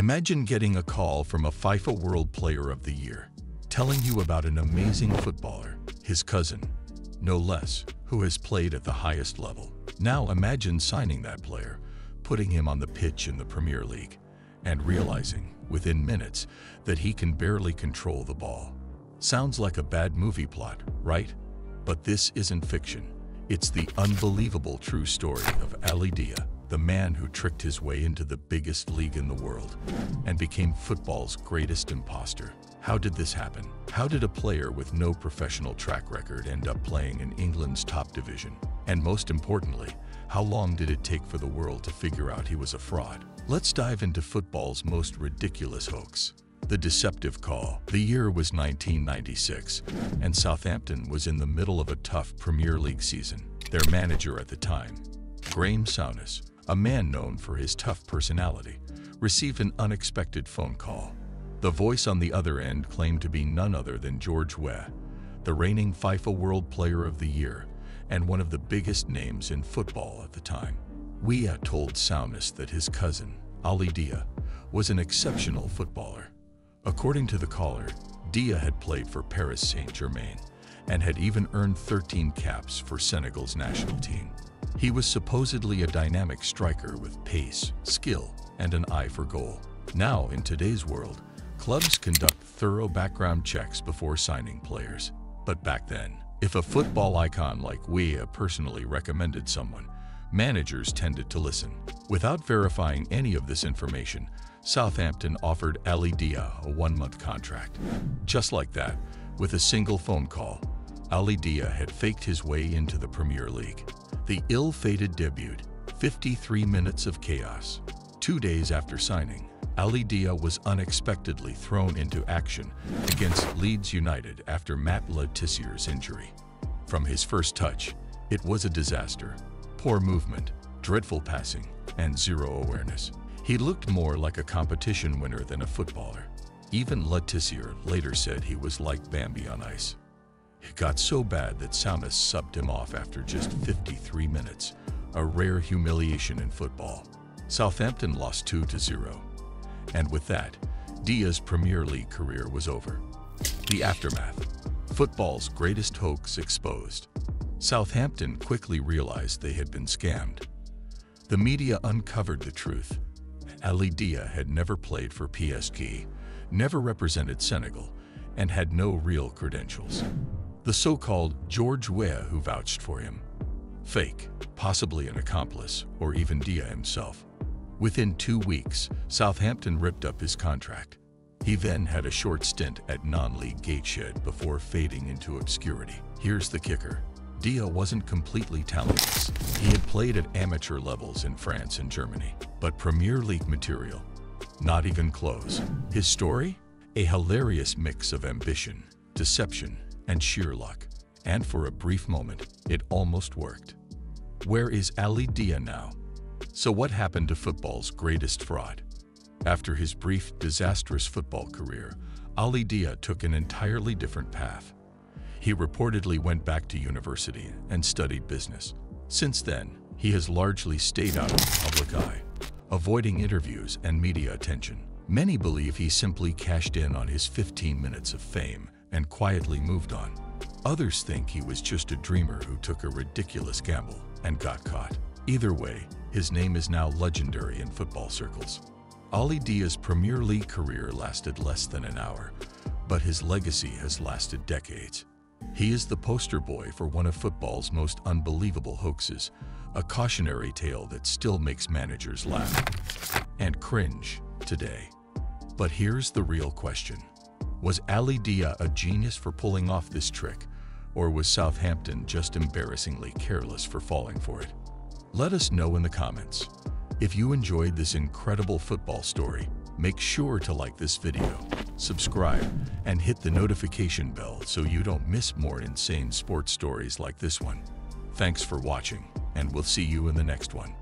Imagine getting a call from a FIFA World Player of the Year, telling you about an amazing footballer, his cousin, no less, who has played at the highest level. Now imagine signing that player, putting him on the pitch in the Premier League, and realizing, within minutes, that he can barely control the ball. Sounds like a bad movie plot, right? But this isn't fiction. It's the unbelievable true story of Ali Dia, the man who tricked his way into the biggest league in the world and became football's greatest imposter. How did this happen? How did a player with no professional track record end up playing in England's top division? And most importantly, how long did it take for the world to figure out he was a fraud? Let's dive into football's most ridiculous hoax. The deceptive call. The year was 1996, and Southampton was in the middle of a tough Premier League season. Their manager at the time, Graham Souness, a man known for his tough personality, received an unexpected phone call. The voice on the other end claimed to be none other than George Weah, the reigning FIFA World Player of the Year and one of the biggest names in football at the time. Weah told Souness that his cousin, Ali Dia, was an exceptional footballer. According to the caller, Dia had played for Paris Saint-Germain and had even earned 13 caps for Senegal's national team. He was supposedly a dynamic striker with pace, skill, and an eye for goal. Now, in today's world, clubs conduct thorough background checks before signing players. But back then, if a football icon like Weah personally recommended someone, managers tended to listen. Without verifying any of this information, Southampton offered Ali Dia a 1-month contract. Just like that, with a single phone call, Ali Dia had faked his way into the Premier League. The ill-fated debut, 53 minutes of chaos. 2 days after signing, Ali Dia was unexpectedly thrown into action against Leeds United after Matt Le Tissier's injury. From his first touch, it was a disaster. Poor movement, dreadful passing, and zero awareness. He looked more like a competition winner than a footballer. Even Le Tissier later said he was like Bambi on ice. It got so bad that Souness subbed him off after just 53 minutes, a rare humiliation in football. Southampton lost 2-0. And with that, Dia's Premier League career was over. The aftermath. Football's greatest hoax exposed. Southampton quickly realized they had been scammed. The media uncovered the truth. Ali Dia had never played for PSG, never represented Senegal, and had no real credentials. The so-called George Weah who vouched for him. Fake, possibly an accomplice, or even Dia himself. Within 2 weeks, Southampton ripped up his contract. He then had a short stint at non-league Gateshead before fading into obscurity. Here's the kicker. Dia wasn't completely talentless. He had played at amateur levels in France and Germany, but Premier League material, not even close. His story? A hilarious mix of ambition, deception, and sheer luck. And for a brief moment, it almost worked. Where is Ali Dia now? So what happened to football's greatest fraud? After his brief, disastrous football career, Ali Dia took an entirely different path. He reportedly went back to university and studied business. Since then, he has largely stayed out of the public eye, avoiding interviews and media attention. Many believe he simply cashed in on his 15 minutes of fame and quietly moved on. Others think he was just a dreamer who took a ridiculous gamble and got caught. Either way, his name is now legendary in football circles. Ali Dia's Premier League career lasted less than an hour, but his legacy has lasted decades. He is the poster boy for one of football's most unbelievable hoaxes, a cautionary tale that still makes managers laugh and cringe today. But here's the real question. Was Ali Dia a genius for pulling off this trick, or was Southampton just embarrassingly careless for falling for it? Let us know in the comments. If you enjoyed this incredible football story, make sure to like this video, subscribe, and hit the notification bell so you don't miss more insane sports stories like this one. Thanks for watching, and we'll see you in the next one.